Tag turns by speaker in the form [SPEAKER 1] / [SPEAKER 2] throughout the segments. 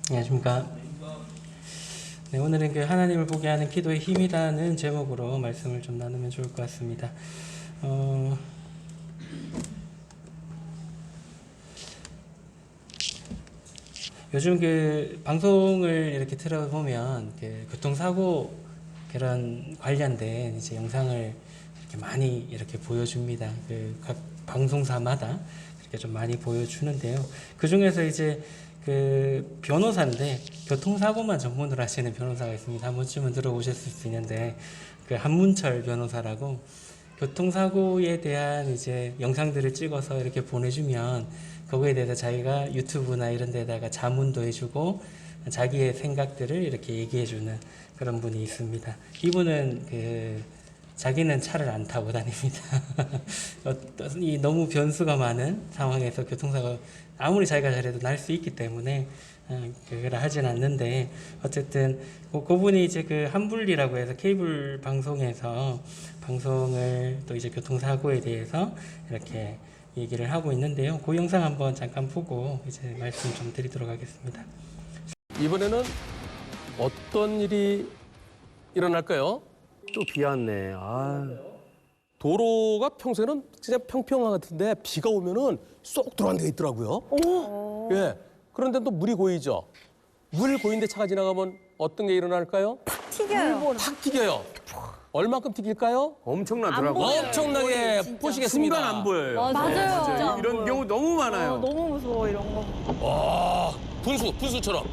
[SPEAKER 1] 안녕하십니까. 네, 오늘은 그 하나님을 보게 하는 기도의 힘이라는 제목으로 말씀을 좀 나누면 좋을 것 같습니다. 요즘 그 방송을 이렇게 들어보면 그 교통사고 그런 관련된 이제 영상을 이렇게 많이 이렇게 보여줍니다. 그 각 방송사마다 이렇게 좀 많이 보여주는데요. 그 중에서 이제 그 변호사인데 교통사고만 전문으로 하시는 변호사가 있습니다. 한 번쯤은 들어보셨을 수 있는데 그 한문철 변호사라고 교통사고에 대한 이제 영상들을 찍어서 이렇게 보내주면 그거에 대해서 자기가 유튜브나 이런 데다가 자문도 해주고 자기의 생각들을 이렇게 얘기해주는 그런 분이 있습니다. 이분은 그 자기는 차를 안 타고 다닙니다. 이 너무 변수가 많은 상황에서 교통사고 아무리 자기가 잘해도 날 수 있기 때문에 그걸 하진 않는데 어쨌든 그분이 이제 그 한불리라고 해서 케이블 방송에서 방송을 또 이제 교통사고에 대해서 이렇게 얘기를 하고 있는데요. 그 영상 한번 잠깐 보고 이제 말씀 좀 드리도록 하겠습니다.
[SPEAKER 2] 이번에는 어떤 일이 일어날까요?
[SPEAKER 3] 또 비 왔네.
[SPEAKER 2] 도로가 평소에는 진짜 평평한 것 같은데 비가 오면은 쏙 들어간 데가 있더라고요. 예. 그런데 또 물이 고이죠. 물 고인데 차가 지나가면 어떤 게 일어날까요?
[SPEAKER 4] 튀겨요.
[SPEAKER 2] 확 튀겨요. 얼마큼 튀길까요?
[SPEAKER 3] 엄청나더라고.
[SPEAKER 2] 엄청나게 보시겠습니다.
[SPEAKER 3] 순간 안 보여요.
[SPEAKER 4] 맞아요. 진짜.
[SPEAKER 3] 이런 경우 너무 많아요.
[SPEAKER 4] 너무 무서워 이런 거.
[SPEAKER 2] 와, 분수처럼.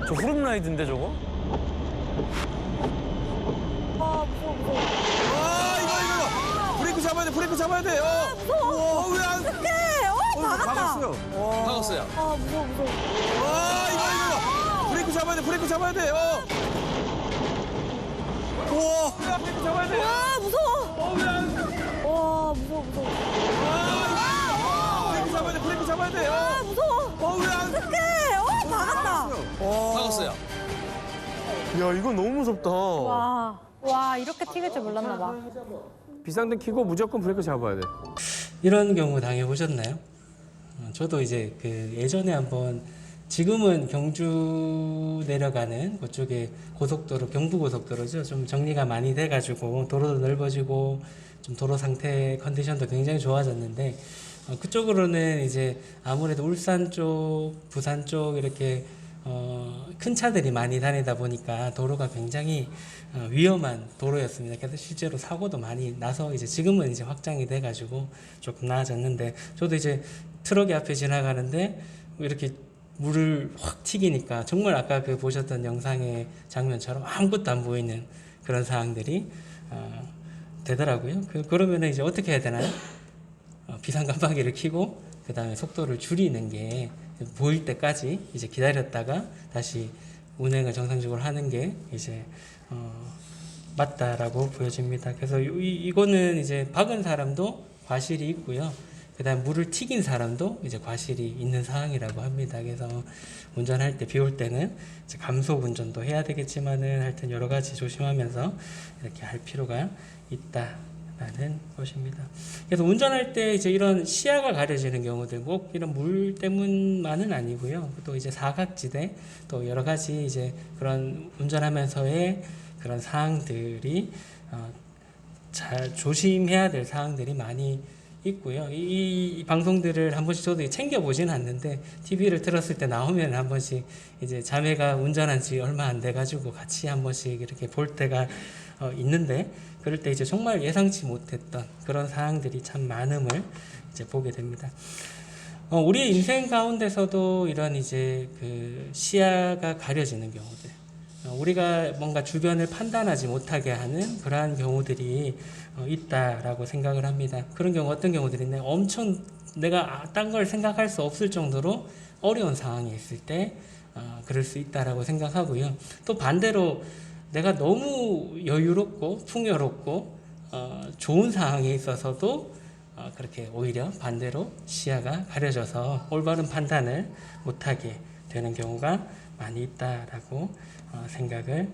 [SPEAKER 5] 저 후름 라이드인데 저거?
[SPEAKER 4] 아 무서워.
[SPEAKER 3] 이거. 브레이크 잡아야 돼. 무서워. 왜 안.
[SPEAKER 4] 어떡해. 박았다.
[SPEAKER 3] 박았어요.
[SPEAKER 2] 박았어요.
[SPEAKER 4] 아 무서워.
[SPEAKER 3] 이거. 브레이크 잡아야 돼. 우와. 브레이크 잡아야 돼.
[SPEAKER 4] 와 무서워.
[SPEAKER 3] 왜 안.
[SPEAKER 4] 와 무서워.
[SPEAKER 3] 브레이크 잡아야 돼.
[SPEAKER 4] 아 무서워.
[SPEAKER 3] 왜 안.
[SPEAKER 4] 어떡해. 박았다.
[SPEAKER 2] 박았어요.
[SPEAKER 5] 야 이건 너무 무섭다.
[SPEAKER 4] 와 이렇게 튀길 줄 몰랐나 봐.
[SPEAKER 3] 비상등 켜고 무조건 브레이크 잡아야 돼.
[SPEAKER 1] 이런 경우 당해보셨나요? 저도 이제 그 예전에 한번 지금은 경주 내려가는 그쪽에 고속도로, 경부고속도로죠. 좀 정리가 많이 돼가지고 도로도 넓어지고 좀 도로 상태 컨디션도 굉장히 좋아졌는데 그쪽으로는 이제 아무래도 울산 쪽, 부산 쪽 이렇게 큰 차들이 많이 다니다 보니까 도로가 굉장히 위험한 도로였습니다. 그래서 실제로 사고도 많이 나서 이제 지금은 이제 확장이 돼가지고 조금 나아졌는데 저도 이제 트럭이 앞에 지나가는데 이렇게 물을 확 튀기니까 정말 아까 그 보셨던 영상의 장면처럼 아무것도 안 보이는 그런 상황들이 되더라고요. 그러면은 이제 어떻게 해야 되나요? 비상 깜빡이를 켜고 그 다음에 속도를 줄이는 게 보일 때까지 이제 기다렸다가 다시 운행을 정상적으로 하는 게 이제 맞다라고 보여집니다. 그래서 이거는 이제 박은 사람도 과실이 있고요. 그다음 물을 튀긴 사람도 이제 과실이 있는 상황이라고 합니다. 그래서 운전할 때 비 올 때는 이제 감속 운전도 해야 되겠지만은 하여튼 여러 가지 조심하면서 이렇게 할 필요가 있다라는 것입니다. 그래서 운전할 때 이제 이런 시야가 가려지는 경우들 꼭 이런 물 때문만은 아니고요. 또 이제 사각지대 또 여러 가지 이제 그런 운전하면서의 그런 사항들이 잘 조심해야 될 사항들이 많이 있고요. 이 방송들을 한 번씩 저도 챙겨보진 않는데 TV를 틀었을 때 나오면 한 번씩 이제 자매가 운전한 지 얼마 안 돼가지고 같이 한 번씩 이렇게 볼 때가 있는데 그럴 때 이제 정말 예상치 못했던 그런 사항들이 참 많음을 이제 보게 됩니다. 우리의 인생 가운데서도 이런 이제 그 시야가 가려지는 경우들 우리가 뭔가 주변을 판단하지 못하게 하는 그러한 경우들이 있다라고 생각을 합니다. 그런 경우 어떤 경우들이 있나요? 엄청 내가 딴 걸 생각할 수 없을 정도로 어려운 상황이 있을 때 그럴 수 있다라고 생각하고요. 또 반대로 내가 너무 여유롭고 풍요롭고 좋은 상황에 있어서도 그렇게 오히려 반대로 시야가 가려져서 올바른 판단을 못하게 되는 경우가 많이 있다라고 생각을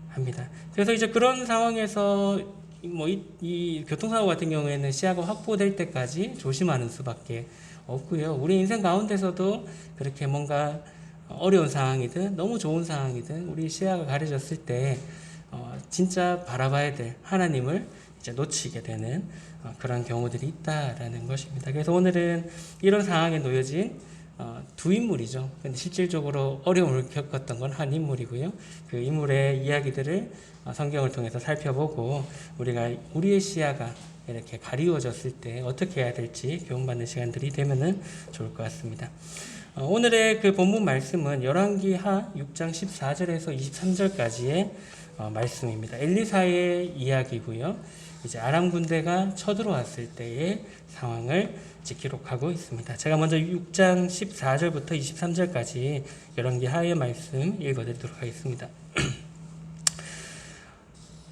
[SPEAKER 1] 합니다. 그래서 이제 그런 상황에서 이 교통사고 같은 경우에는 시야가 확보될 때까지 조심하는 수밖에 없고요. 우리 인생 가운데서도 그렇게 뭔가 어려운 상황이든 너무 좋은 상황이든 우리 시야가 가려졌을 때 진짜 바라봐야 될 하나님을 이제 놓치게 되는 그런 경우들이 있다라는 것입니다. 그래서 오늘은 이런 상황에 놓여진 두 인물이죠. 근데 실질적으로 어려움을 겪었던 건 한 인물이고요. 그 인물의 이야기들을 성경을 통해서 살펴보고 우리가 우리의 시야가 이렇게 가리워졌을 때 어떻게 해야 될지 교훈받는 시간들이 되면은 좋을 것 같습니다. 오늘의 그 본문 말씀은 열왕기하 6장 14절에서 23절까지의 말씀입니다. 엘리사의 이야기고요. 이제 아람 군대가 쳐들어왔을 때의 상황을 이제 기록하고 있습니다. 제가 먼저 6장 14절부터 23절까지 열왕기하의 말씀 읽어드리도록 하겠습니다.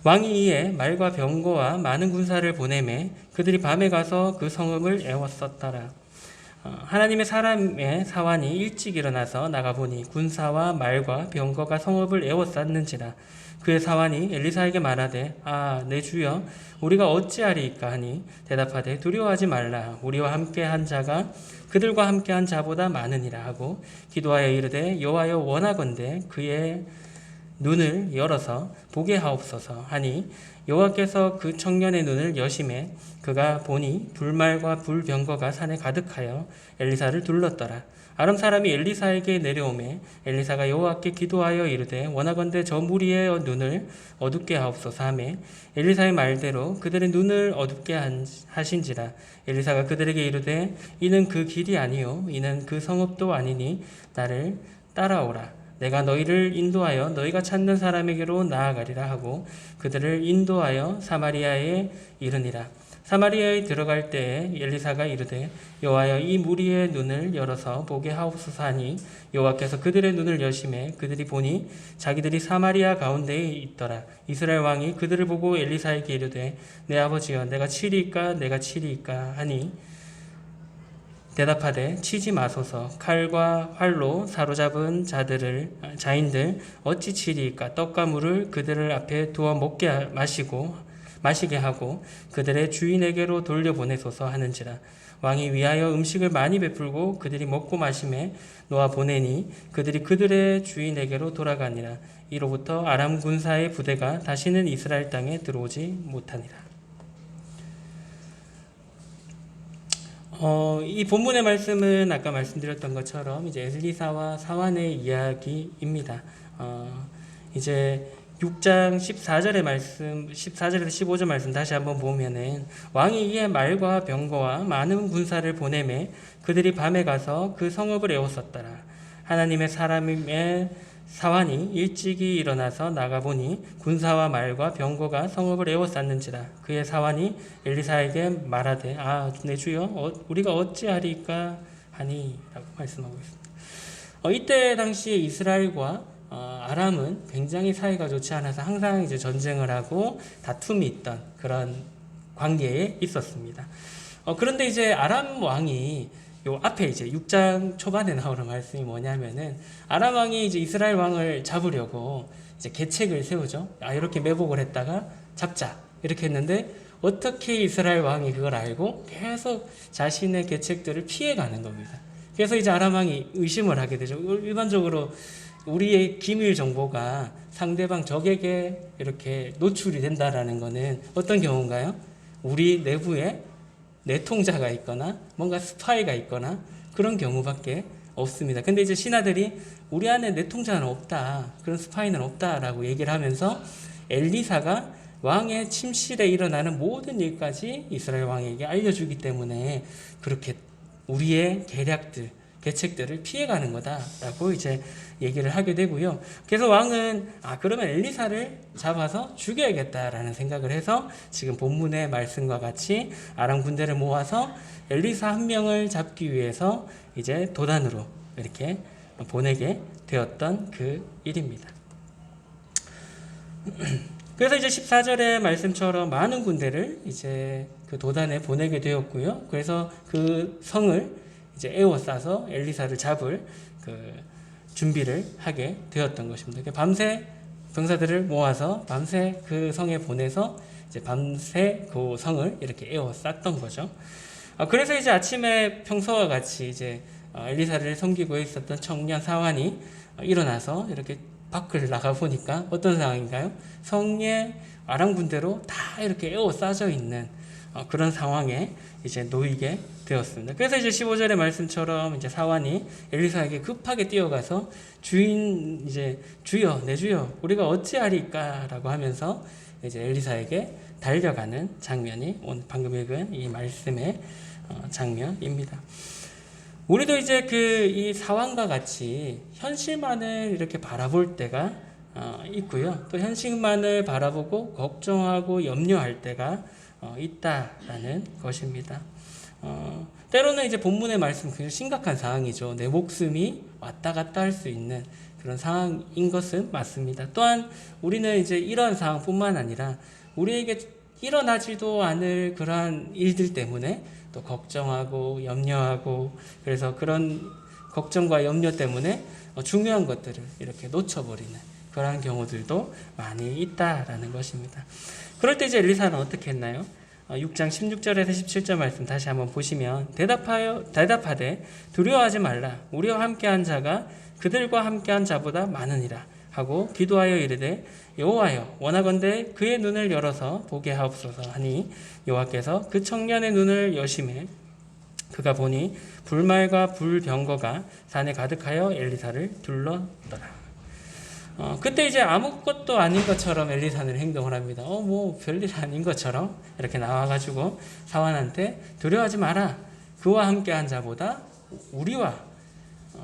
[SPEAKER 1] 왕이 이에 말과 병거와 많은 군사를 보내매 그들이 밤에 가서 그 성읍을 에웠었더라. 하나님의 사람의 사환이 일찍 일어나서 나가보니 군사와 말과 병거가 성읍을 에워쌌는지라. 그의 사환이 엘리사에게 말하되 내 주여 우리가 어찌하리이까 하니 대답하되 두려워하지 말라. 우리와 함께한 자가 그들과 함께한 자보다 많으니라 하고 기도하여 이르되 여호와여 원하건대 그의 눈을 열어서 보게 하옵소서 하니 여호와께서 그 청년의 눈을 여심해 그가 보니 불말과 불병거가 산에 가득하여 엘리사를 둘렀더라. 아람 사람이 엘리사에게 내려오매 엘리사가 여호와께 기도하여 이르되 원하건대 저 무리의 눈을 어둡게 하옵소서 하매 엘리사의 말대로 그들의 눈을 어둡게 하신지라. 엘리사가 그들에게 이르되 이는 그 길이 아니요 이는 그 성읍도 아니니 나를 따라오라. 내가 너희를 인도하여 너희가 찾는 사람에게로 나아가리라 하고 그들을 인도하여 사마리아에 이르니라. 사마리아에 들어갈 때에 엘리사가 이르되 여호와여 이 무리의 눈을 열어서 보게 하옵소서 하니 여호와께서 그들의 눈을 여심해 그들이 보니 자기들이 사마리아 가운데에 있더라. 이스라엘 왕이 그들을 보고 엘리사에게 이르되 내 아버지여 내가 치리이까 하니 대답하되 치지 마소서. 칼과 활로 사로잡은 자인들 어찌 치리이까. 떡과 물을 그들 앞에 두어 마시게 하고 그들의 주인에게로 돌려보내소서 하는지라. 왕이 위하여 음식을 많이 베풀고 그들이 먹고 마심에 놓아 보내니 그들이 그들의 주인에게로 돌아가니라. 이로부터 아람 군사의 부대가 다시는 이스라엘 땅에 들어오지 못하니라. 이 본문의 말씀은 아까 말씀드렸던 것처럼 이제 엘리사와 사환의 이야기입니다. 이제 6장 14절의 말씀, 14절에서 15절 말씀 다시 한번 보면은 왕이 이에 말과 병거와 많은 군사를 보내매 그들이 밤에 가서 그 성읍을 에웠었더라. 하나님의 사람의 사환이 일찍이 일어나서 나가보니 군사와 말과 병거가 성읍을 에워쌌는지라. 그의 사환이 엘리사에게 말하되 내 주여 우리가 어찌하리까 하니 라고 말씀하고 있습니다. 이때 당시에 이스라엘과 아람은 굉장히 사이가 좋지 않아서 항상 이제 전쟁을 하고 다툼이 있던 그런 관계에 있었습니다. 그런데 이제 아람 왕이 요 앞에 이제 6장 초반에 나오는 말씀이 뭐냐면은 아람 왕이 이제 이스라엘 왕을 잡으려고 이제 계책을 세우죠. 이렇게 매복을 했다가 잡자 이렇게 했는데 어떻게 이스라엘 왕이 그걸 알고 계속 자신의 계책들을 피해가는 겁니다. 그래서 이제 아람 왕이 의심을 하게 되죠. 일반적으로 우리의 기밀 정보가 상대방 적에게 이렇게 노출이 된다라는 거는 어떤 경우인가요? 우리 내부에 내통자가 있거나 뭔가 스파이가 있거나 그런 경우밖에 없습니다. 근데 이제 신하들이 우리 안에 내통자는 없다, 그런 스파이는 없다라고 얘기를 하면서 엘리사가 왕의 침실에 일어나는 모든 일까지 이스라엘 왕에게 알려주기 때문에 그렇게 우리의 계략들, 계책들을 피해가는 거다라고 이제 얘기를 하게 되고요. 그래서 왕은 그러면 엘리사를 잡아서 죽여야겠다라는 생각을 해서 지금 본문의 말씀과 같이 아람 군대를 모아서 엘리사 한 명을 잡기 위해서 이제 도단으로 이렇게 보내게 되었던 그 일입니다. 그래서 이제 14절의 말씀처럼 많은 군대를 이제 그 도단에 보내게 되었고요. 그래서 그 성을 이제 에워싸서 엘리사를 잡을 그 준비를 하게 되었던 것입니다. 밤새 병사들을 모아서 밤새 그 성에 보내서 이제 밤새 그 성을 이렇게 에워쌌던 거죠. 그래서 이제 아침에 평소와 같이 이제 엘리사를 섬기고 있었던 청년 사환이 일어나서 이렇게 밖을 나가 보니까 어떤 상황인가요? 성의 아람 군대로 다 이렇게 에워싸져 있는 그런 상황에 이제 놓이게 되었습니다. 그래서 이제 15절의 말씀처럼 이제 사환이 엘리사에게 급하게 뛰어가서 주인 이제 주여 내 주여 우리가 어찌하리까라고 하면서 이제 엘리사에게 달려가는 장면이 오늘 방금 읽은 이 말씀의 장면입니다. 우리도 이제 이 상황과 같이 현실만을 이렇게 바라볼 때가 있고요. 또 현실만을 바라보고 걱정하고 염려할 때가 있다라는 것입니다. 때로는 이제 본문의 말씀 굉장히 심각한 상황이죠. 내 목숨이 왔다 갔다 할 수 있는 그런 상황인 것은 맞습니다. 또한 우리는 이제 이러한 상황뿐만 아니라 우리에게 일어나지도 않을 그러한 일들 때문에 또 걱정하고 염려하고 그래서 그런 걱정과 염려 때문에 중요한 것들을 이렇게 놓쳐버리는 그러한 경우들도 많이 있다라는 것입니다. 그럴 때 이제 엘리사는 어떻게 했나요? 6장 16절에서 17절 말씀 다시 한번 보시면 대답하되 두려워하지 말라 우리와 함께한 자가 그들과 함께한 자보다 많으니라 하고 기도하여 이르되 여호와여 원하건대 그의 눈을 열어서 보게 하옵소서 하니 여호와께서 그 청년의 눈을 여심해 그가 보니 불말과 불병거가 산에 가득하여 엘리사를 둘렀더라. 그때 이제 아무것도 아닌 것처럼 엘리사는 행동을 합니다. 뭐 별일 아닌 것처럼 이렇게 나와가지고 사환한테 두려워하지 마라. 그와 함께한 자보다 우리와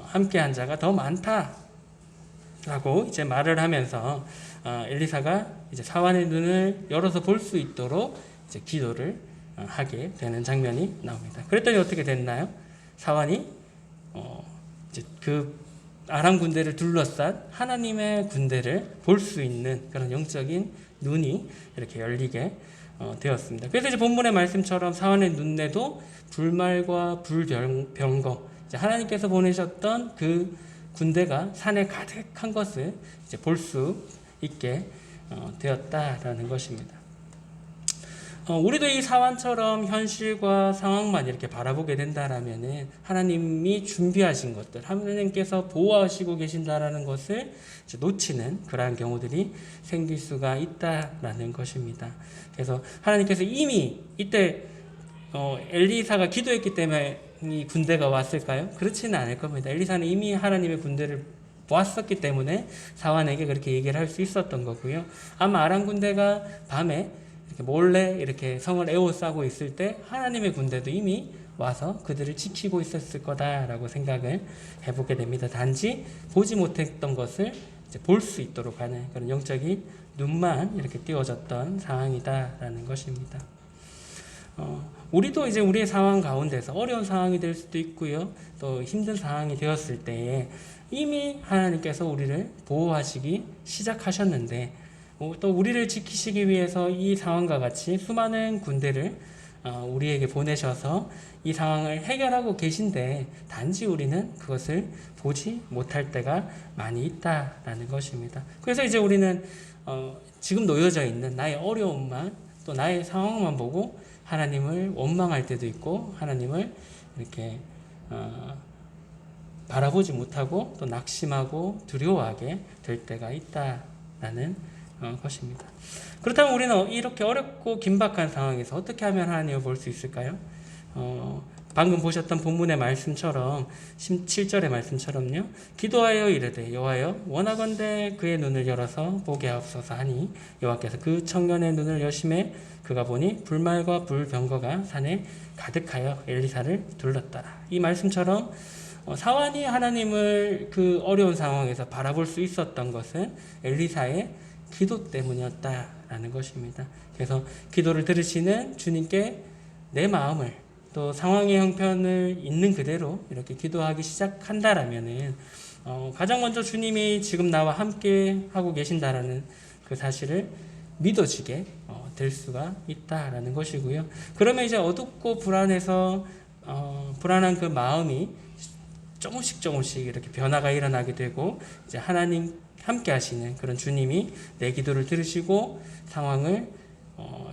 [SPEAKER 1] 함께한 자가 더 많다라고 이제 말을 하면서 엘리사가 이제 사환의 눈을 열어서 볼 수 있도록 이제 기도를 하게 되는 장면이 나옵니다. 그랬더니 어떻게 됐나요? 사환이 이제 그 아람 군대를 둘러싼 하나님의 군대를 볼 수 있는 그런 영적인 눈이 이렇게 열리게 되었습니다. 그래서 이제 본문의 말씀처럼 사환의 눈에도 불말과 불병거 이제 하나님께서 보내셨던 그 군대가 산에 가득한 것을 이제 볼 수 있게 되었다라는 것입니다. 우리도 이 사환처럼 현실과 상황만 이렇게 바라보게 된다라면은 하나님이 준비하신 것들, 하나님께서 보호하시고 계신다라는 것을 이제 놓치는 그러한 경우들이 생길 수가 있다라는 것입니다. 그래서 하나님께서 이미 이때 엘리사가 기도했기 때문에 이 군대가 왔을까요? 그렇지는 않을 겁니다. 엘리사는 이미 하나님의 군대를 보았었기 때문에 사환에게 그렇게 얘기를 할 수 있었던 거고요. 아마 아람 군대가 밤에 이렇게 몰래 이렇게 성을 에워싸고 있을 때 하나님의 군대도 이미 와서 그들을 지키고 있었을 거다라고 생각을 해보게 됩니다. 단지 보지 못했던 것을 이제 볼 수 있도록 하는 그런 영적인 눈만 이렇게 띄워졌던 상황이다라는 것입니다. 우리도 이제 우리의 상황 가운데서 어려운 상황이 될 수도 있고요. 또 힘든 상황이 되었을 때에 이미 하나님께서 우리를 보호하시기 시작하셨는데 또 우리를 지키시기 위해서 이 상황과 같이 수많은 군대를 우리에게 보내셔서 이 상황을 해결하고 계신데 단지 우리는 그것을 보지 못할 때가 많이 있다라는 것입니다. 그래서 이제 우리는 지금 놓여져 있는 나의 어려움만 또 나의 상황만 보고 하나님을 원망할 때도 있고 하나님을 이렇게 바라보지 못하고 또 낙심하고 두려워하게 될 때가 있다라는 것입니다. 그렇다면 우리는 이렇게 어렵고 긴박한 상황에서 어떻게 하면 하나님을 볼 수 있을까요? 방금 보셨던 본문의 말씀처럼 17절의 말씀처럼요. 기도하여 이르되 여호와여 원하건대 그의 눈을 열어서 보게 하옵소서 하니 여호와께서 그 청년의 눈을 여심해 그가 보니 불말과 불병거가 산에 가득하여 엘리사를 둘렀더라. 이 말씀처럼 사환이 하나님을 그 어려운 상황에서 바라볼 수 있었던 것은 엘리사의 기도 때문이었다라는 것입니다. 그래서 기도를 들으시는 주님께 내 마음을 또 상황의 형편을 있는 그대로 이렇게 기도하기 시작한다라면은 가장 먼저 주님이 지금 나와 함께 하고 계신다라는 그 사실을 믿어지게 될 수가 있다라는 것이고요. 그러면 이제 어둡고 불안해서 불안한 그 마음이 조금씩 이렇게 변화가 일어나게 되고 이제 하나님 함께 하시는 그런 주님이 내 기도를 들으시고 상황을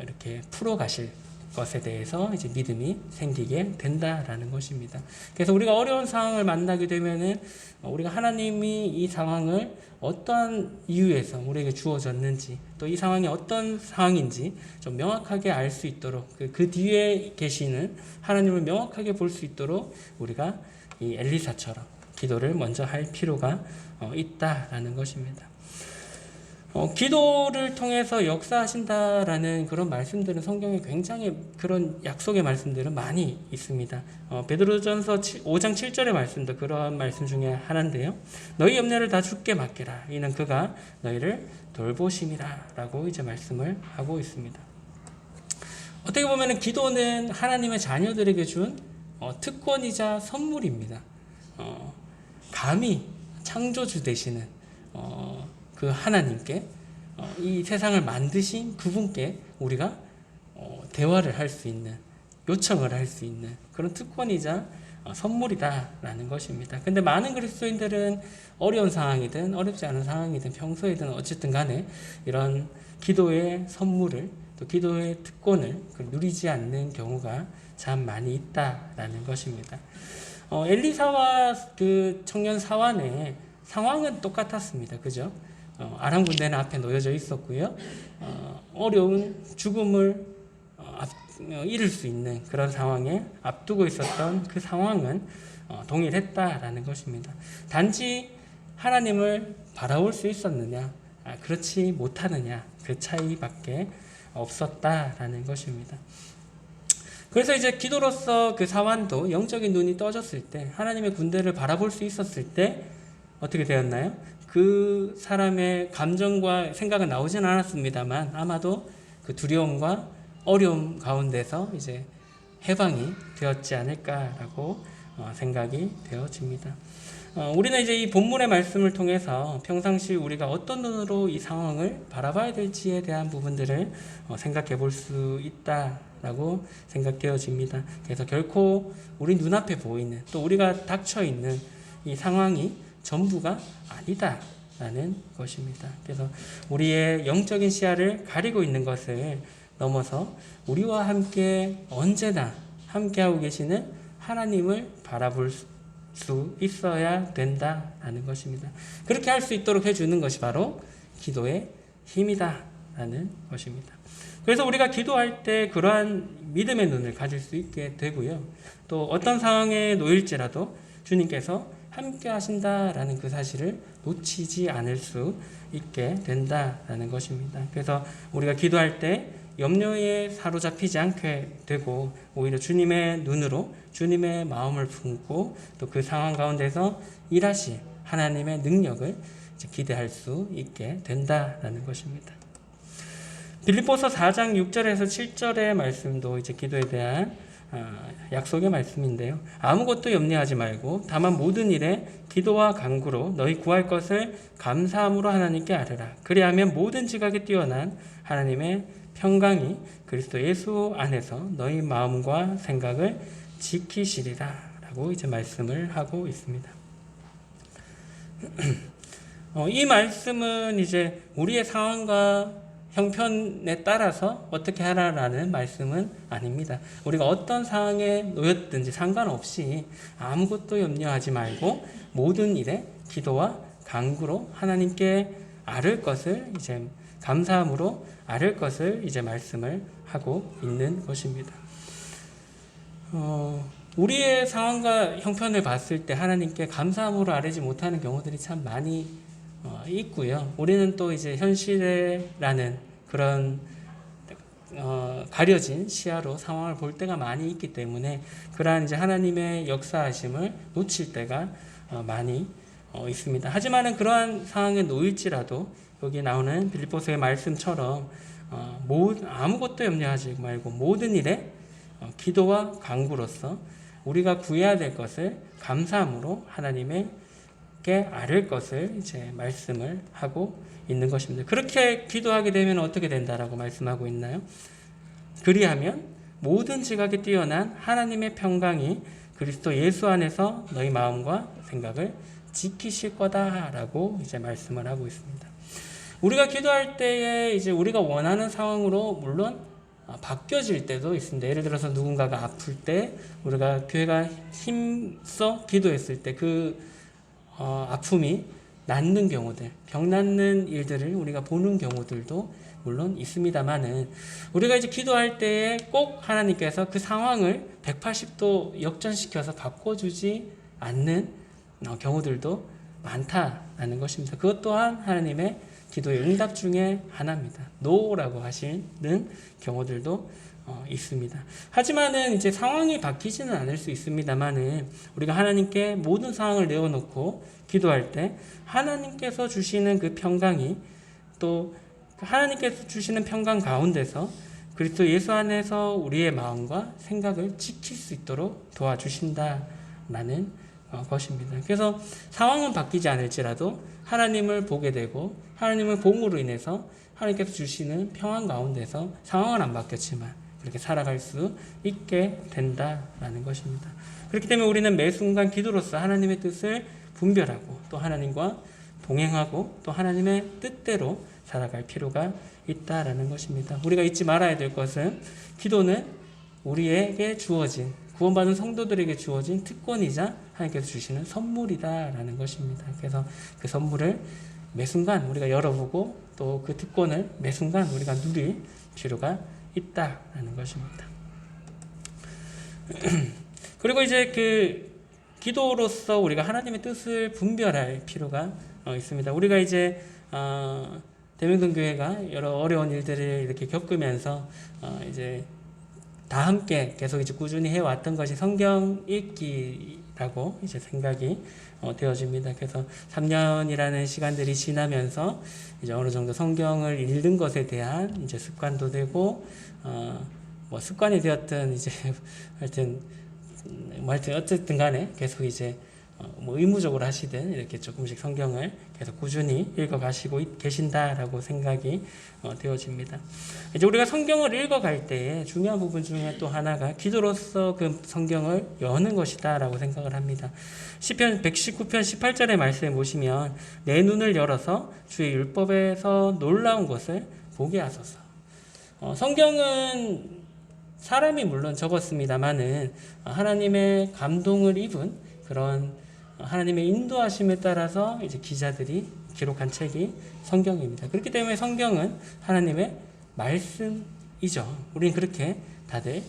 [SPEAKER 1] 이렇게 풀어 가실 것에 대해서 이제 믿음이 생기게 된다라는 것입니다. 그래서 우리가 어려운 상황을 만나게 되면은 우리가 하나님이 이 상황을 어떠한 이유에서 우리에게 주어졌는지 또 이 상황이 어떤 상황인지 좀 명확하게 알 수 있도록 그 뒤에 계시는 하나님을 명확하게 볼 수 있도록 우리가 이 엘리사처럼 기도를 먼저 할 필요가 있다라는 것입니다. 기도를 통해서 역사하신다라는 그런 말씀들은 성경에 굉장히 그런 약속의 말씀들은 많이 있습니다. 베드로전서 5장 7절의 말씀도 그러한 말씀 중에 하나인데요. 너희 염려를 다 주께 맡기라. 이는 그가 너희를 돌보심이라 라고 이제 말씀을 하고 있습니다. 어떻게 보면 기도는 하나님의 자녀들에게 준 특권이자 선물입니다. 감히 창조주 되시는 그 하나님께 이 세상을 만드신 그분께 우리가 대화를 할 수 있는, 요청을 할 수 있는 그런 특권이자 선물이다라는 것입니다. 근데 많은 그리스도인들은 어려운 상황이든 어렵지 않은 상황이든 평소에든 어쨌든 간에 이런 기도의 선물을 또 기도의 특권을 누리지 않는 경우가 참 많이 있다라는 것입니다. 엘리사와 그 청년 사환의 상황은 똑같았습니다. 그죠? 아람 군대는 앞에 놓여져 있었고요. 어려운 죽음을 이룰 수 있는 그런 상황에 앞두고 있었던 그 상황은 동일했다라는 것입니다. 단지 하나님을 바라볼 수 있었느냐, 그렇지 못하느냐, 그 차이밖에 없었다라는 것입니다. 그래서 이제 기도로서 그 사환도 영적인 눈이 떠졌을 때, 하나님의 군대를 바라볼 수 있었을 때 어떻게 되었나요? 그 사람의 감정과 생각은 나오진 않았습니다만 아마도 그 두려움과 어려움 가운데서 이제 해방이 되었지 않을까라고 생각이 되어집니다. 우리는 이제 이 본문의 말씀을 통해서 평상시 우리가 어떤 눈으로 이 상황을 바라봐야 될지에 대한 부분들을 생각해 볼 수 있다라고 생각되어집니다. 그래서 결코 우리 눈앞에 보이는 또 우리가 닥쳐 있는 이 상황이 전부가 아니다라는 것입니다. 그래서 우리의 영적인 시야를 가리고 있는 것을 넘어서 우리와 함께 언제나 함께하고 계시는 하나님을 바라볼 수 있어야 된다라는 것입니다. 그렇게 할 수 있도록 해주는 것이 바로 기도의 힘이다라는 것입니다. 그래서 우리가 기도할 때 그러한 믿음의 눈을 가질 수 있게 되고요. 또 어떤 상황에 놓일지라도 주님께서 함께 하신다라는 그 사실을 놓치지 않을 수 있게 된다라는 것입니다. 그래서 우리가 기도할 때 염려에 사로잡히지 않게 되고 오히려 주님의 눈으로 주님의 마음을 품고 또 그 상황 가운데서 일하실 하나님의 능력을 기대할 수 있게 된다라는 것입니다. 빌립보서 4장 6절에서 7절의 말씀도 이제 기도에 대한 약속의 말씀인데요. 아무것도 염려하지 말고 다만 모든 일에 기도와 간구로 너희 구할 것을 감사함으로 하나님께 아뢰라. 그리하면 모든 지각에 뛰어난 하나님의 평강이 그리스도 예수 안에서 너희 마음과 생각을 지키시리라 라고 이제 말씀을 하고 있습니다. 이 말씀은 이제 우리의 상황과 형편에 따라서 어떻게 하라라는 말씀은 아닙니다. 우리가 어떤 상황에 놓였든지 상관없이 아무것도 염려하지 말고 모든 일에 기도와 간구로 하나님께 아뢰을 것을 이제 감사함으로 아뢰을 것을 이제 말씀을 하고 있는 것입니다. 우리의 상황과 형편을 봤을 때 하나님께 감사함으로 아뢰지 못하는 경우들이 참 많이 있고요. 우리는 또 이제 현실이라는 그런 가려진 시야로 상황을 볼 때가 많이 있기 때문에 그러한 이제 하나님의 역사하심을 놓칠 때가 많이 있습니다. 하지만은 그러한 상황에 놓일지라도 여기 나오는 빌립보서의 말씀처럼 아무것도 염려하지 말고 모든 일에 기도와 간구로서 우리가 구해야 될 것을 감사함으로 하나님께 아뢰을 것을 이제 말씀을 하고 있는 것입니다. 그렇게 기도하게 되면 어떻게 된다라고 말씀하고 있나요? 그리하면 모든 지각에 뛰어난 하나님의 평강이 그리스도 예수 안에서 너희 마음과 생각을 지키실 거다라고 이제 말씀을 하고 있습니다. 우리가 기도할 때에 이제 우리가 원하는 상황으로 물론 바뀌어질 때도 있습니다. 예를 들어서 누군가가 아플 때 우리가 교회가 힘써 기도했을 때 그 아픔이 낫는 경우들, 병 낫는 일들을 우리가 보는 경우들도 물론 있습니다만은 우리가 이제 기도할 때에 꼭 하나님께서 그 상황을 180도 역전시켜서 바꿔주지 않는 경우들도 많다라는 것입니다. 그것 또한 하나님의 기도의 응답 중에 하나입니다. 노라고 하시는 경우들도 있습니다. 하지만은 이제 상황이 바뀌지는 않을 수 있습니다만은 우리가 하나님께 모든 상황을 내어놓고 기도할 때 하나님께서 주시는 그 평강이 또 하나님께서 주시는 평강 가운데서 그리스도 예수 안에서 우리의 마음과 생각을 지킬 수 있도록 도와주신다라는 것입니다. 그래서 상황은 바뀌지 않을지라도 하나님을 보게 되고 하나님을 봄으로 인해서 하나님께서 주시는 평안 가운데서 상황은 안 바뀌었지만 그렇게 살아갈 수 있게 된다라는 것입니다. 그렇기 때문에 우리는 매 순간 기도로서 하나님의 뜻을 분별하고 또 하나님과 동행하고 또 하나님의 뜻대로 살아갈 필요가 있다라는 것입니다. 우리가 잊지 말아야 될 것은 기도는 우리에게 주어진 구원받은 성도들에게 주어진 특권이자 하나님께서 주시는 선물이다라는 것입니다. 그래서 그 선물을 매 순간 우리가 열어보고 또 그 특권을 매 순간 우리가 누릴 필요가 있다라는 것입니다. 그리고 이제 그 기도로서 우리가 하나님의 뜻을 분별할 필요가 있습니다. 우리가 이제 대명동 교회가 여러 어려운 일들을 이렇게 겪으면서 이제 다 함께 계속 이제 꾸준히 해왔던 것이 성경 읽기라고 이제 생각이 되어집니다. 그래서 3년이라는 시간들이 지나면서 이제 어느 정도 성경을 읽는 것에 대한 이제 습관도 되고 뭐 습관이 되었든 이제 하여튼 어쨌든 간에 계속 이제 뭐 의무적으로 하시든 이렇게 조금씩 성경을 계속 꾸준히 읽어가시고 계신다라고 생각이 되어집니다. 이제 우리가 성경을 읽어갈 때에 중요한 부분 중에 또 하나가 기도로서 그 성경을 여는 것이다라고 생각을 합니다. 시편 119편 18절의 말씀에 보시면 내 눈을 열어서 주의 율법에서 놀라운 것을 보게 하소서. 성경은 사람이 물론 적었습니다만은 하나님의 감동을 입은 그런 하나님의 인도하심에 따라서 이제 기자들이 기록한 책이 성경입니다. 그렇기 때문에 성경은 하나님의 말씀이죠. 우리는 그렇게 다들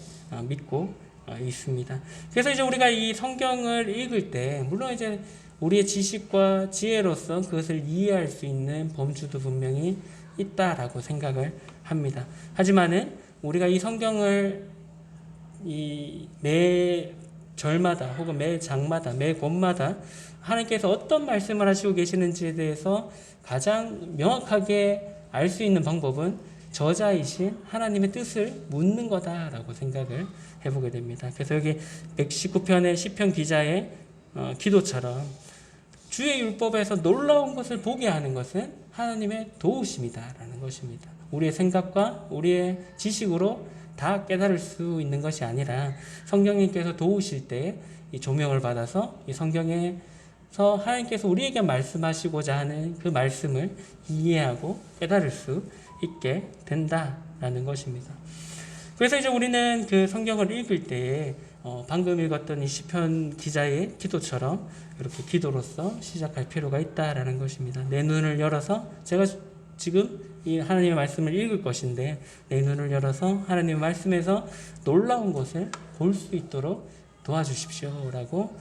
[SPEAKER 1] 믿고 있습니다. 그래서 이제 우리가 이 성경을 읽을 때 물론 이제 우리의 지식과 지혜로서 그것을 이해할 수 있는 범주도 분명히 있다라고 생각을 합니다. 하지만은 우리가 이 성경을 매 절마다 혹은 매 장마다 매 권마다 하나님께서 어떤 말씀을 하시고 계시는지에 대해서 가장 명확하게 알 수 있는 방법은 저자이신 하나님의 뜻을 묻는 거다라고 생각을 해보게 됩니다. 그래서 여기 119편의 시편 기자의 기도처럼 주의 율법에서 놀라운 것을 보게 하는 것은 하나님의 도우심이다라는 것입니다. 우리의 생각과 우리의 지식으로 다 깨달을 수 있는 것이 아니라 성령님께서 도우실 때 이 조명을 받아서 이 성경에서 하나님께서 우리에게 말씀하시고자 하는 그 말씀을 이해하고 깨달을 수 있게 된다라는 것입니다. 그래서 이제 우리는 그 성경을 읽을 때에 방금 읽었던 이 시편 기자의 기도처럼 이렇게 기도로서 시작할 필요가 있다라는 것입니다. 내 눈을 열어서 제가 지금 이 하나님의 말씀을 읽을 것인데 내 눈을 열어서 하나님의 말씀에서 놀라운 것을 볼 수 있도록 도와주십시오라고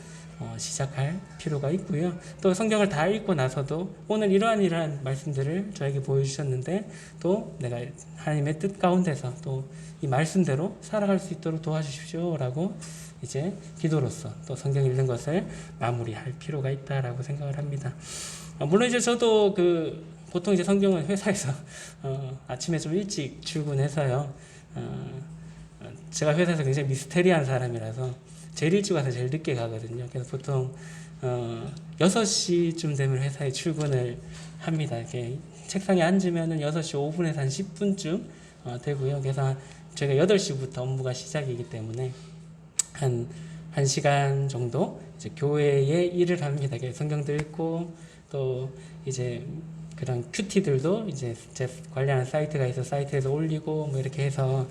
[SPEAKER 1] 시작할 필요가 있고요. 또 성경을 다 읽고 나서도 오늘 이러한 말씀들을 저에게 보여주셨는데 또 내가 하나님의 뜻 가운데서 또 이 말씀대로 살아갈 수 있도록 도와주십시오라고 이제 기도로서 또 성경 읽는 것을 마무리할 필요가 있다라고 생각을 합니다. 물론 이제 저도 보통 이제 성경은 회사에서 아침에 좀 일찍 출근해서요. 제가 회사에서 굉장히 미스테리한 사람이라서 제일 일찍 와서 제일 늦게 가거든요. 그래서 보통 6시쯤 되면 회사에 출근을 합니다. 이렇게 책상에 앉으면은 6시 5분에서 한 10분쯤 되고요. 그래서 저희가 8시부터 업무가 시작이기 때문에 한 1시간 정도 이제 교회에 일을 합니다. 성경도 읽고 또 이제 그런 큐티들도 이제 제 관련한 사이트가 있어 사이트에서 올리고 뭐 이렇게 해서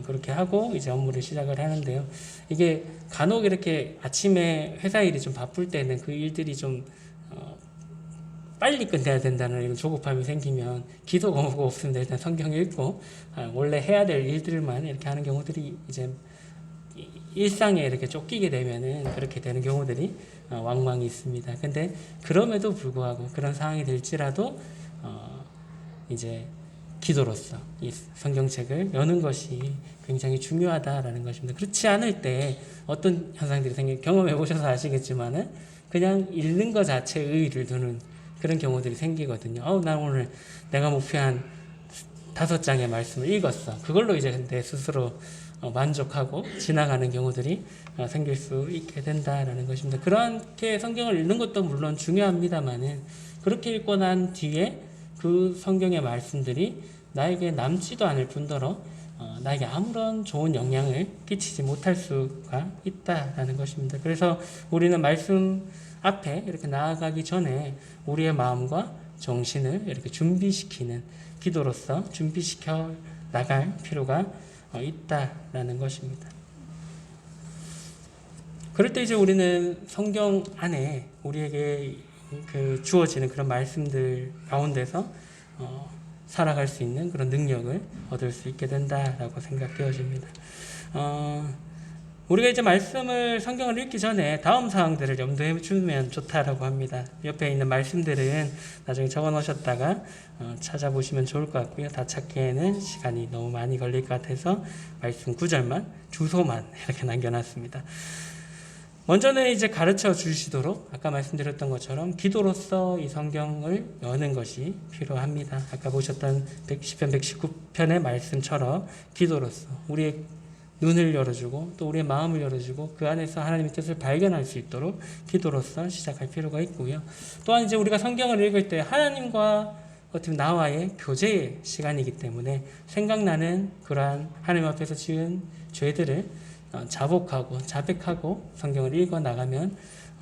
[SPEAKER 1] 그렇게 하고 이제 업무를 시작을 하는데요. 이게 간혹 이렇게 아침에 회사 일이 좀 바쁠 때는 그 일들이 좀 빨리 끝내야 된다는 이런 조급함이 생기면 기도가 뭐가 없습니다. 일단 성경 읽고 원래 해야 될 일들만 이렇게 하는 경우들이 이제 일상에 이렇게 쫓기게 되면은 그렇게 되는 경우들이 왕왕 있습니다. 근데 그럼에도 불구하고 그런 상황이 될지라도 이제 기도로서 이 성경책을 여는 것이 굉장히 중요하다라는 것입니다. 그렇지 않을 때 어떤 현상들이 경험해 보셔서 아시겠지만은 그냥 읽는 것 자체에 의의를 두는 그런 경우들이 생기거든요. 난 오늘 내가 목표한 5장의 말씀을 읽었어. 그걸로 이제 내 스스로 만족하고 지나가는 경우들이 생길 수 있게 된다라는 것입니다. 그렇게 성경을 읽는 것도 물론 중요합니다만은 그렇게 읽고 난 뒤에 그 성경의 말씀들이 나에게 남지도 않을 뿐더러 나에게 아무런 좋은 영향을 끼치지 못할 수가 있다라는 것입니다. 그래서 우리는 말씀 앞에 이렇게 나아가기 전에 우리의 마음과 정신을 이렇게 준비시키는 기도로서 준비시켜 나갈 필요가 있다라는 것입니다. 그럴 때 이제 우리는 성경 안에 우리에게 그 주어지는 그런 말씀들 가운데서 살아갈 수 있는 그런 능력을 얻을 수 있게 된다라고 생각되어집니다. 우리가 이제 성경을 읽기 전에 다음 사항들을 염두해 주면 좋다라고 합니다. 옆에 있는 말씀들은 나중에 적어 놓으셨다가 찾아보시면 좋을 것 같고요. 다 찾기에는 시간이 너무 많이 걸릴 것 같아서 말씀 구절만, 주소만 이렇게 남겨놨습니다. 먼저는 이제 가르쳐 주시도록 아까 말씀드렸던 것처럼 기도로서 이 성경을 여는 것이 필요합니다. 아까 보셨던 시편 119편의 말씀처럼 기도로서 우리의 눈을 열어주고 또 우리의 마음을 열어주고 그 안에서 하나님의 뜻을 발견할 수 있도록 기도로서 시작할 필요가 있고요. 또한 이제 우리가 성경을 읽을 때 하나님과 어떻게 나와의 교제의 시간이기 때문에 생각나는 그러한 하나님 앞에서 지은 죄들을 자복하고 자백하고 성경을 읽어 나가면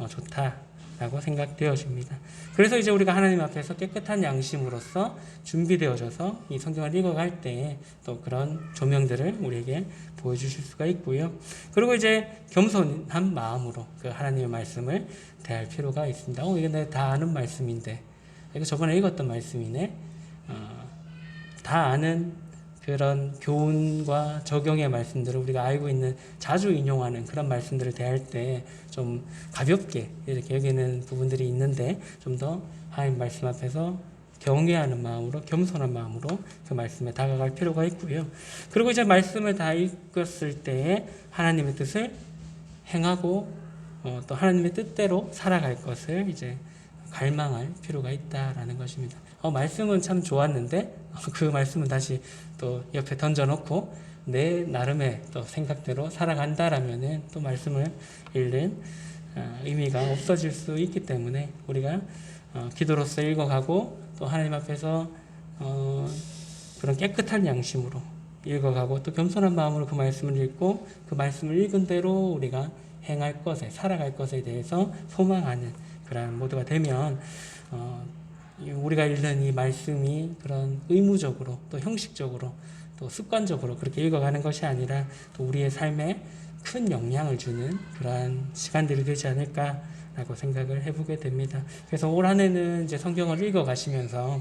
[SPEAKER 1] 좋다라고 생각되어집니다. 그래서 이제 우리가 하나님 앞에서 깨끗한 양심으로서 준비되어져서 이 성경을 읽어갈 때 또 그런 조명들을 우리에게 보여주실 수가 있고요. 그리고 이제 겸손한 마음으로 그 하나님의 말씀을 대할 필요가 있습니다. 이게 내가 다 아는 말씀인데 이거 저번에 읽었던 말씀이네. 다 아는 그런 교훈과 적용의 말씀들을 우리가 알고 있는 자주 인용하는 그런 말씀들을 대할 때 좀 가볍게 이렇게 여기는 부분들이 있는데 좀 더 하나님 말씀 앞에서 경외하는 마음으로 겸손한 마음으로 그 말씀에 다가갈 필요가 있고요. 그리고 이제 말씀을 다 읽었을 때에 하나님의 뜻을 행하고 또 하나님의 뜻대로 살아갈 것을 이제 갈망할 필요가 있다라는 것입니다. 말씀은 참 좋았는데 그 말씀은 다시 또 옆에 던져놓고 내 나름의 또 생각대로 살아간다라면은 또 말씀을 읽는 의미가 없어질 수 있기 때문에 우리가 기도로서 읽어가고 또 하나님 앞에서 그런 깨끗한 양심으로 읽어가고 또 겸손한 마음으로 그 말씀을 읽고 그 말씀을 읽은 대로 우리가 행할 것에 살아갈 것에 대해서 소망하는 그런 모두가 되면 우리가 읽는 이 말씀이 그런 의무적으로 또 형식적으로 또 습관적으로 그렇게 읽어가는 것이 아니라 또 우리의 삶에 큰 영향을 주는 그러한 시간들이 되지 않을까라고 생각을 해보게 됩니다. 그래서 올 한 해는 이제 성경을 읽어가시면서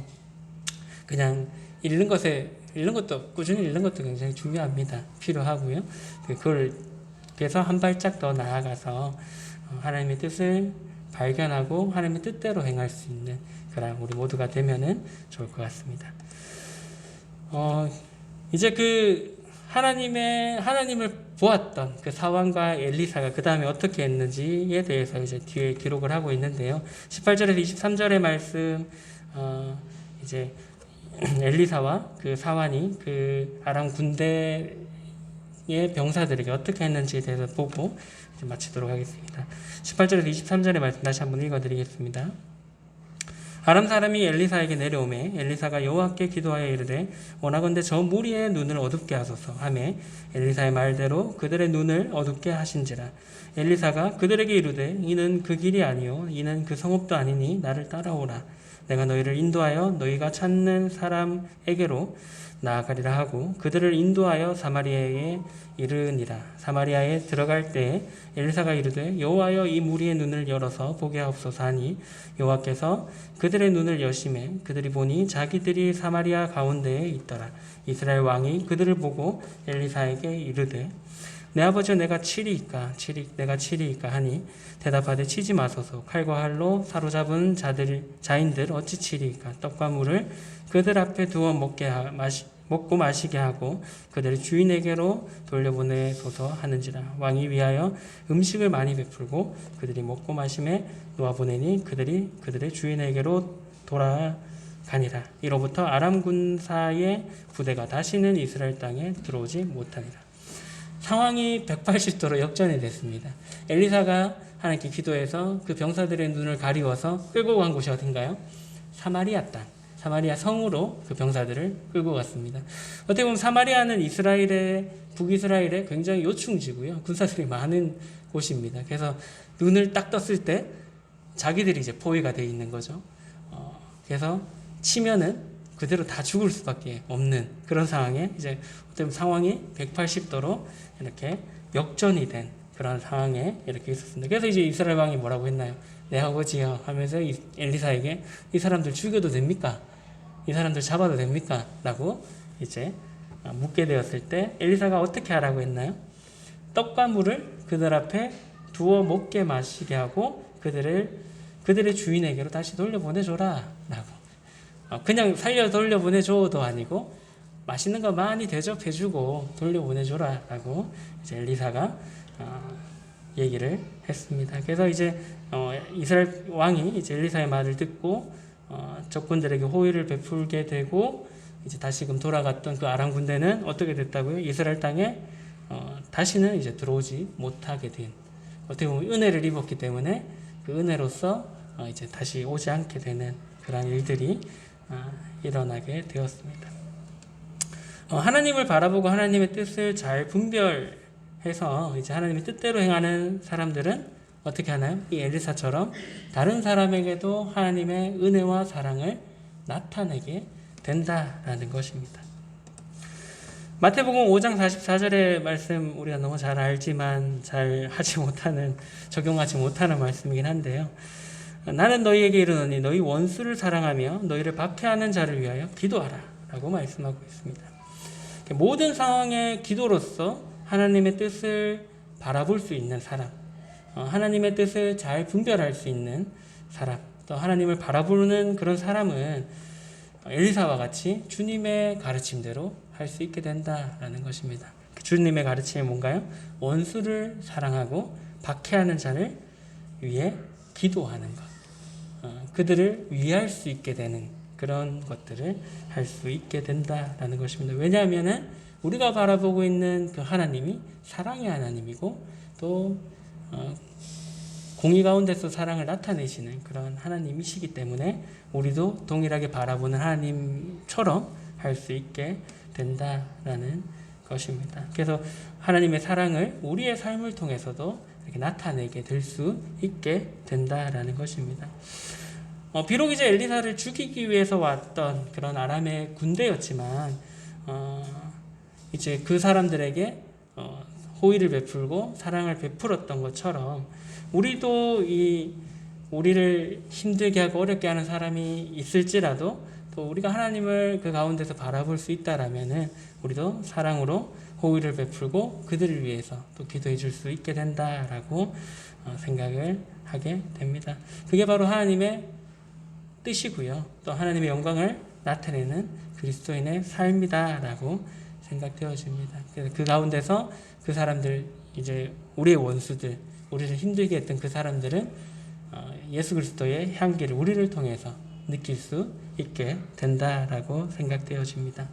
[SPEAKER 1] 그냥 읽는 것도 꾸준히 읽는 것도 굉장히 중요합니다. 필요하고요. 그래서 한 발짝 더 나아가서 하나님의 뜻을 발견하고 하나님의 뜻대로 행할 수 있는 그런 우리 모두가 되면은 좋을 것 같습니다. 이제 그 하나님을 보았던 그 사환과 엘리사가 그 다음에 어떻게 했는지에 대해서 이제 뒤에 기록을 하고 있는데요. 18절에서 23절의 말씀, 이제 엘리사와 그 사환이 그 아람 군대의 병사들에게 어떻게 했는지에 대해서 보고 이제 마치도록 하겠습니다. 18절에서 23절의 말씀 다시 한번 읽어드리겠습니다. 아람 사람이 엘리사에게 내려오매 엘리사가 여호와께 기도하여 이르되 원하건대 저 무리의 눈을 어둡게 하소서 하매 엘리사의 말대로 그들의 눈을 어둡게 하신지라. 엘리사가 그들에게 이르되 이는 그 길이 아니요 이는 그 성읍도 아니니 나를 따라오라 내가 너희를 인도하여 너희가 찾는 사람에게로 나아가리라 하고 그들을 인도하여 사마리아에 이르니라. 사마리아에 들어갈 때에 엘리사가 이르되 여호와여 이 무리의 눈을 열어서 보게 하옵소서 하니 여호와께서 그들의 눈을 여심해 그들이 보니 자기들이 사마리아 가운데에 있더라. 이스라엘 왕이 그들을 보고 엘리사에게 이르되 내 아버지여 내가 내가 치리이까 하니 대답하되 치지 마소서. 칼과 활로 사로잡은 자인들 어찌 치리이까. 떡과 물을 그들 앞에 두어 먹고 마시게 하고 그들의 주인에게로 돌려보내소서 하는지라. 왕이 위하여 음식을 많이 베풀고 그들이 먹고 마심에 놓아보내니 그들이 그들의 주인에게로 돌아가니라. 이로부터 아람 군사의 부대가 다시는 이스라엘 땅에 들어오지 못하니라. 상황이 180도로 역전이 됐습니다. 엘리사가 하나님께 기도해서 그 병사들의 눈을 가리워서 끌고 간 곳이 어딘가요? 사마리아 땅, 사마리아 성으로 그 병사들을 끌고 갔습니다. 어떻게 보면 사마리아는 북이스라엘의 굉장히 요충지고요. 군사들이 많은 곳입니다. 그래서 눈을 딱 떴을 때 자기들이 이제 포위가 되어 있는 거죠. 그래서 치면은 그대로 다 죽을 수밖에 없는 그런 상황에 이제 어떤 상황이 180도로 이렇게 역전이 된 그런 상황에 이렇게 있었습니다. 그래서 이제 이스라엘 왕이 뭐라고 했나요? 내 아버지여 하면서 엘리사에게 이 사람들 죽여도 됩니까? 이 사람들 잡아도 됩니까? 라고 이제 묻게 되었을 때 엘리사가 어떻게 하라고 했나요? 떡과 물을 그들 앞에 두어 먹게 마시게 하고 그들의 주인에게로 다시 돌려보내줘라 라고. 그냥 살려 돌려보내줘도 아니고 맛있는 거 많이 대접해주고 돌려보내줘라 라고 이제 엘리사가 얘기를 했습니다. 그래서 이제 이스라엘 왕이 이제 엘리사의 말을 듣고 적군들에게 호의를 베풀게 되고 이제 다시금 돌아갔던 그 아람 군대는 어떻게 됐다고요? 이스라엘 땅에 다시는 이제 들어오지 못하게 된, 어떻게 보면 은혜를 입었기 때문에 그 은혜로서 이제 다시 오지 않게 되는 그런 일들이 일어나게 되었습니다. 하나님을 바라보고 하나님의 뜻을 잘 분별해서 이제 하나님의 뜻대로 행하는 사람들은 어떻게 하나요? 이 엘리사처럼 다른 사람에게도 하나님의 은혜와 사랑을 나타내게 된다라는 것입니다. 마태복음 5장 44절의 말씀 우리가 너무 잘 알지만 잘 하지 못하는, 적용하지 못하는 말씀이긴 한데요. 나는 너희에게 이르노니 너희 원수를 사랑하며 너희를 박해하는 자를 위하여 기도하라 라고 말씀하고 있습니다. 모든 상황의 기도로서 하나님의 뜻을 바라볼 수 있는 사람, 하나님의 뜻을 잘 분별할 수 있는 사람, 또 하나님을 바라보는 그런 사람은 엘리사와 같이 주님의 가르침대로 할 수 있게 된다라는 것입니다. 주님의 가르침이 뭔가요? 원수를 사랑하고 박해하는 자를 위해 기도하는 것, 그들을 위할 수 있게 되는 그런 것들을 할 수 있게 된다라는 것입니다. 왜냐하면은 우리가 바라보고 있는 그 하나님이 사랑의 하나님이고 또 공의 가운데서 사랑을 나타내시는 그런 하나님이시기 때문에 우리도 동일하게 바라보는 하나님처럼 할 수 있게 된다라는 것입니다. 그래서 하나님의 사랑을 우리의 삶을 통해서도 이렇게 나타내게 될 수 있게 된다라는 것입니다. 비록 이제 엘리사를 죽이기 위해서 왔던 그런 아람의 군대였지만 이제 그 사람들에게 호의를 베풀고 사랑을 베풀었던 것처럼 우리도 우리를 힘들게 하고 어렵게 하는 사람이 있을지라도 또 우리가 하나님을 그 가운데서 바라볼 수 있다라면은 우리도 사랑으로 호의를 베풀고 그들을 위해서 또 기도해 줄 수 있게 된다라고 생각을 하게 됩니다. 그게 바로 하나님의 뜻이고요. 또 하나님의 영광을 나타내는 그리스도인의 삶이다라고 생각되어집니다. 그래서 그 가운데서 그 사람들, 이제 우리의 원수들, 우리를 힘들게 했던 그 사람들은 예수 그리스도의 향기를 우리를 통해서 느낄 수 있게 된다라고 생각되어집니다.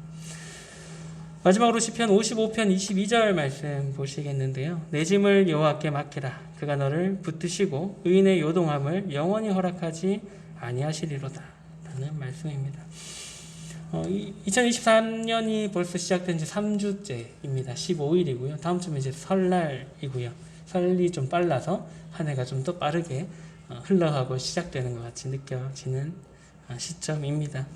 [SPEAKER 1] 마지막으로 시편 55편 22절 말씀 보시겠는데요. 내 짐을 여호와께 맡기라. 그가 너를 붙드시고 의인의 요동함을 영원히 허락하지 아니하시리로다 라는 말씀입니다. 2023년이 벌써 시작된 지 3주째입니다. 15일이고요. 다음 주면 이제 설날이고요. 설이 좀 빨라서 한 해가 좀 더 빠르게 흘러가고 시작되는 것 같이 느껴지는 시점입니다.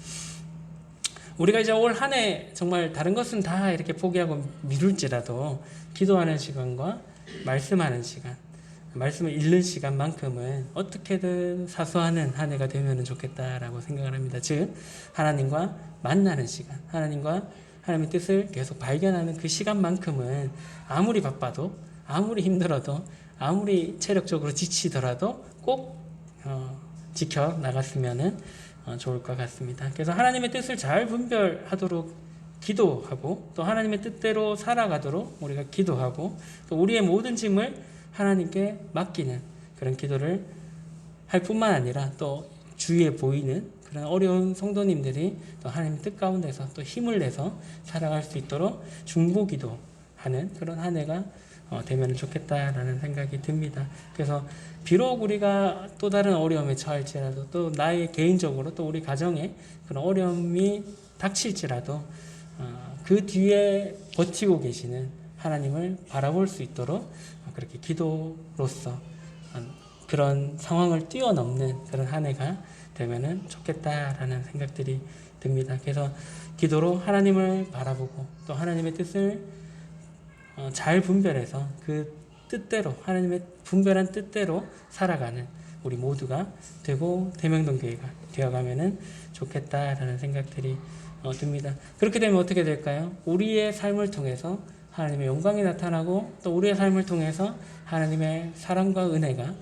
[SPEAKER 1] 우리가 이제 올 한 해 정말 다른 것은 다 이렇게 포기하고 미룰지라도 기도하는 시간과 말씀하는 시간, 말씀을 읽는 시간만큼은 어떻게든 사수하는 한 해가 되면 좋겠다라고 생각을 합니다. 즉 하나님과 만나는 시간, 하나님과 하나님의 뜻을 계속 발견하는 그 시간만큼은 아무리 바빠도, 아무리 힘들어도, 아무리 체력적으로 지치더라도 꼭 지켜 나갔으면 좋을 것 같습니다. 그래서 하나님의 뜻을 잘 분별하도록 기도하고, 또 하나님의 뜻대로 살아가도록 우리가 기도하고, 또 우리의 모든 짐을 하나님께 맡기는 그런 기도를 할 뿐만 아니라 또 주위에 보이는 그런 어려운 성도님들이 또 하나님의 뜻 가운데서 또 힘을 내서 살아갈 수 있도록 중보기도하는 그런 한 해가 되면 좋겠다라는 생각이 듭니다. 그래서 비록 우리가 또 다른 어려움에 처할지라도, 또 나의 개인적으로 또 우리 가정에 그런 어려움이 닥칠지라도 그 뒤에 버티고 계시는 하나님을 바라볼 수 있도록 그렇게 기도로서 그런 상황을 뛰어넘는 그런 한 해가 되면은 좋겠다라는 생각들이 듭니다. 그래서 기도로 하나님을 바라보고 또 하나님의 뜻을 잘 분별해서 그 뜻대로, 하나님의 분별한 뜻대로 살아가는 우리 모두가 되고 대명동교회가 되어가면은 좋겠다라는 생각들이 듭니다. 그렇게 되면 어떻게 될까요? 우리의 삶을 통해서 하나님의 영광이 나타나고, 또 우리의 삶을 통해서 하나님의 사랑과 은혜가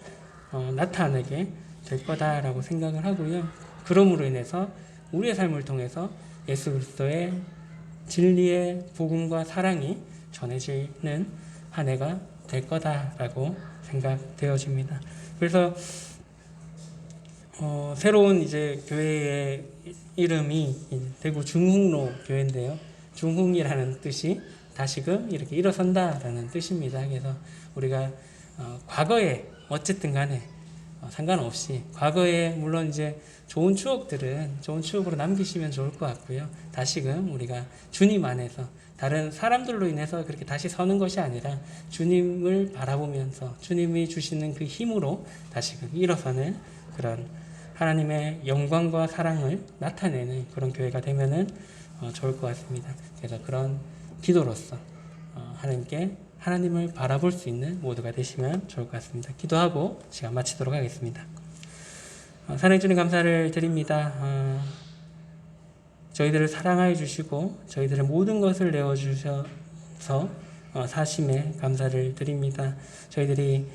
[SPEAKER 1] 나타나게 될 거다라고 생각을 하고요. 그러므로 인해서 우리의 삶을 통해서 예수 그리스도의 진리의 복음과 사랑이 전해지는 한 해가 될 거다라고 생각되어집니다. 그래서 새로운 이제 교회의 이름이 대구 중흥로 교회인데요. 중흥이라는 뜻이 다시금 이렇게 일어선다라는 뜻입니다. 그래서 우리가 과거에 어쨌든 간에 상관없이 과거에 물론 이제 좋은 추억들은 좋은 추억으로 남기시면 좋을 것 같고요. 다시금 우리가 주님 안에서 다른 사람들로 인해서 그렇게 다시 서는 것이 아니라 주님을 바라보면서 주님이 주시는 그 힘으로 다시금 일어서는 그런 하나님의 영광과 사랑을 나타내는 그런 교회가 되면은 좋을 것 같습니다. 그래서 그런 기도로서 하나님께 하나님을 바라볼 수 있는 모두가 되시면 좋을 것 같습니다. 기도하고 시간 마치도록 하겠습니다. 사랑해 주님 감사를 드립니다. 저희들을 사랑하여 주시고 저희들의 모든 것을 내어주셔서 사심에 감사를 드립니다. 저희들이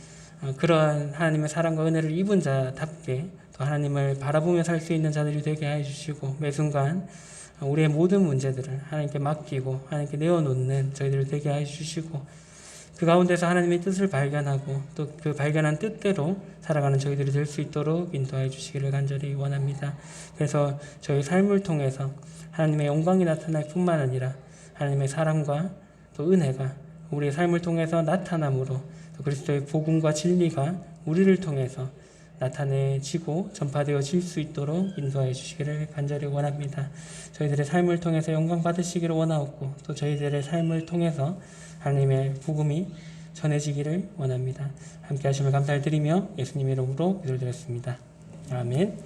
[SPEAKER 1] 그러한 하나님의 사랑과 은혜를 입은 자답게 또 하나님을 바라보며 살 수 있는 자들이 되게 하여 주시고, 매 순간 우리의 모든 문제들을 하나님께 맡기고 하나님께 내어놓는 저희들을 되게 하여 주시고, 그 가운데서 하나님의 뜻을 발견하고 또 그 발견한 뜻대로 살아가는 저희들이 될 수 있도록 인도하여 주시기를 간절히 원합니다. 그래서 저희 삶을 통해서 하나님의 영광이 나타날 뿐만 아니라 하나님의 사랑과 또 은혜가 우리의 삶을 통해서 나타남으로 또 그리스도의 복음과 진리가 우리를 통해서 나타내지고 전파되어질 수 있도록 인도하여 주시기를 간절히 원합니다. 저희들의 삶을 통해서 영광 받으시기를 원하옵고, 또 저희들의 삶을 통해서 하나님의 복음이 전해지기를 원합니다. 함께 하심을 감사를 드리며 예수님 이름으로 기도를 드렸습니다. 아멘.